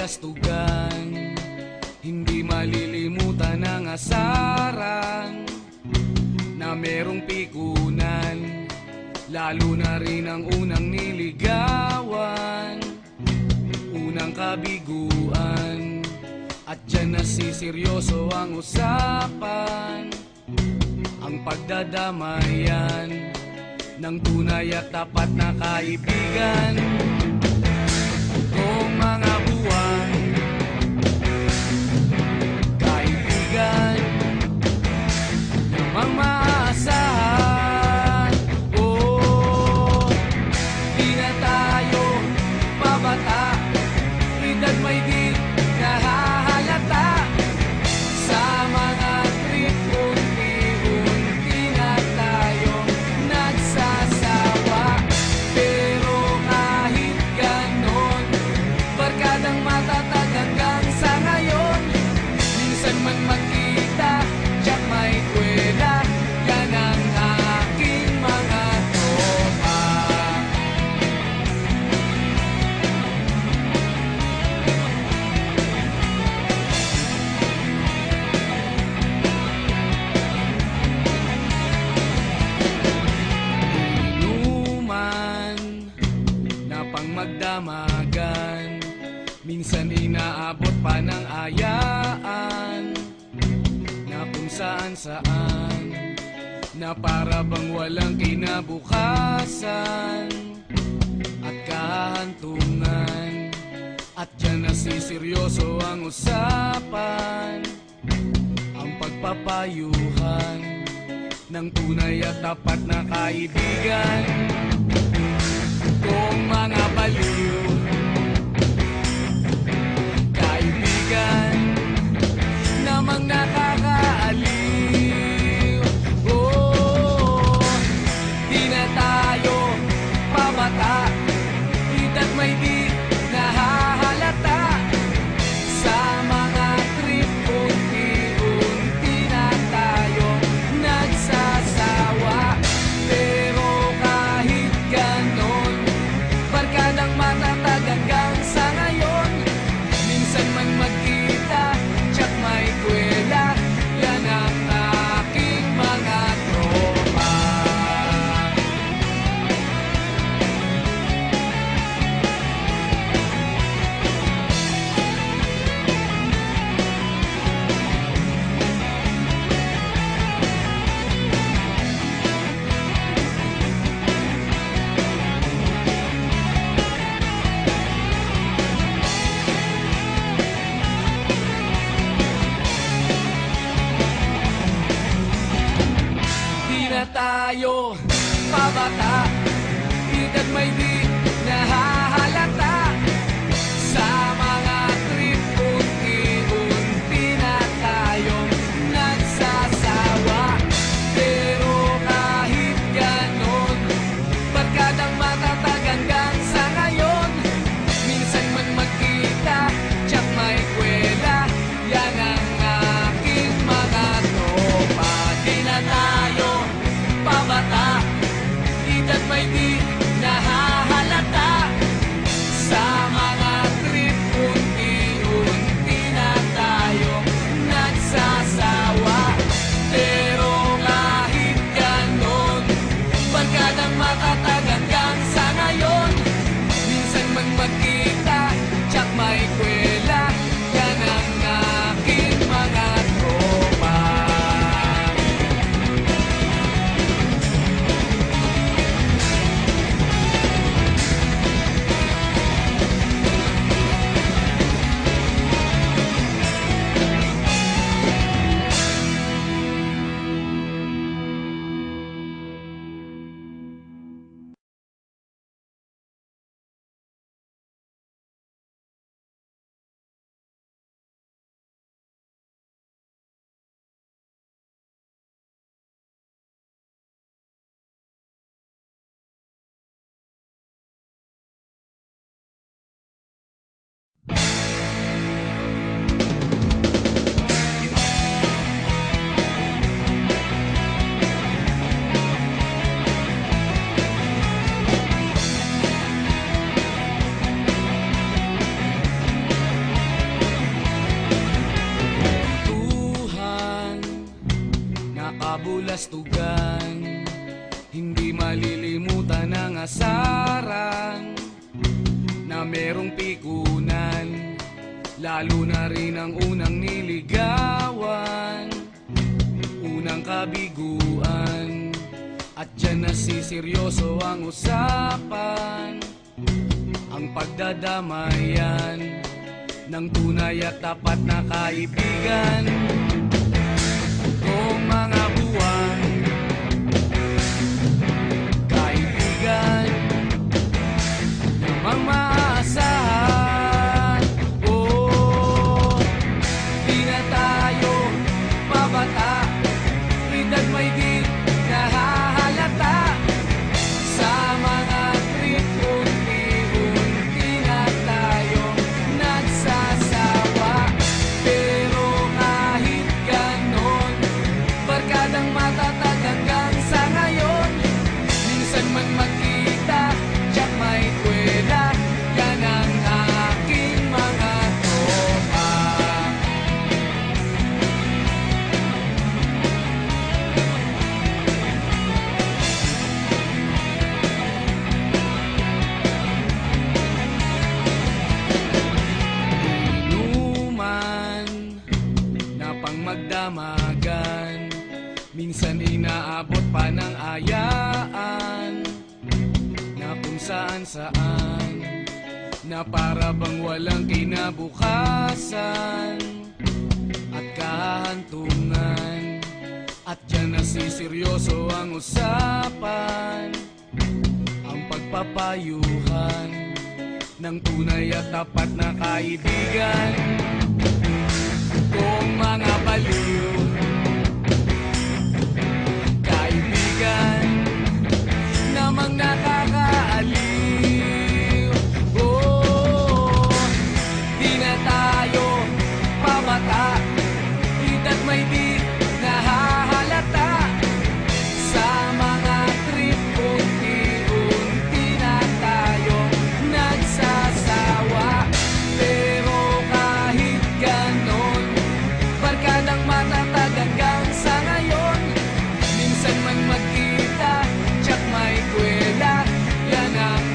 kastugan, hindi malilimutan ang asaran na merong pikunan, lalo na rin ang unang niligawan, unang kabiguan. At dyan nasiseryoso ang usapan, ang pagdadamayan ng tunay at tapat na kaibigan. Kung mga buwan, kaibigan, namang maasahan. Oh, di na tayo pabata, edad may di nahahalata. Sa mga trip, unti-unti na tayong nagsasawa. Pero kahit ganon, barkadang matatag hanggang sa ngayon. Minsan man magkita, tiyak may kwela, yan ang aking mga tropa. Inuman na pang magdamagan, minsan inaabot pa ng ayaan, na kung saan-saan, na para bang walang kinabukasan at kahantungan. At dyan nasiseryoso ang usapan, ang pagpapayuhan ng tunay at tapat na kaibigan. Kung mga baliw, kaibigan, namang nakakaaliw. Oh, di na tayo pabata, edad may di nahahalata. Sa mga trip, unti-unti na tayo nagsasawa. Pero kahit ganon, barkadang matatag hanggang sa ngayon. Minsan man magkita, tiyak may kwela, yan ang aking mga tropa. Di na tayo pabata, edad may di nahahalata. Sa mga trip, unti-unti na tayong nagsasawa. Pero kahit ganon, barkadang matatag hanggang sa ngayon. Minsan man magkita, tiyak may kwela, yan ang aking mga tropa. Di na tayo pabata, edad may di nahahalata. kabulastugan. Hindi malilimutan ang asaran na merong pikunan, lalo na rin ang unang niligawan, unang kabiguan. At dyan nasiseryoso ang usapan, ang pagdadamayan ng tunay at tapat na kaibigan. Kung mga buwan, kaibigan, namang maasahan. Oh, di na tayo mabata, edad may di nahahalata. Sa mga trip, unti-unti na tayo nagsasawa. Pero kahit ganon, barkadang matatag hanggang sa ngayon. Minsan man magkita, tiyak may kwela, yan ang aking mga tropa. Inuman na pang magdamagan, minsan inaabot pa ng ayaan, na kung saan-saan, na para bang walang kinabukasan at kahantungan. At dyan nasiseryoso ang usapan, ang pagpapayuhan ng tunay at tapat na kaibigan. Kung mga baliw, kaibigan, namang nakakaaliw. Oh, di na tayo pabata, edad may di nahahalata. Sa mga trip, unti-unti na tayo nagsasawa. Pero kahit ganon, barkadang matatag hanggang sa ngayon. Minsan man magkita, tiyak may kwela, yan ang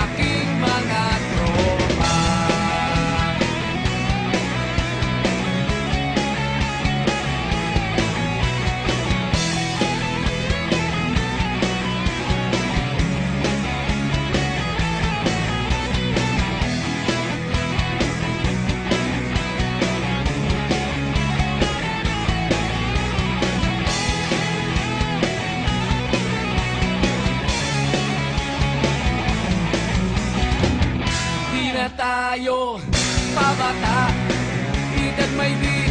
aking mga tropa. Di na tayo pabata, edad may di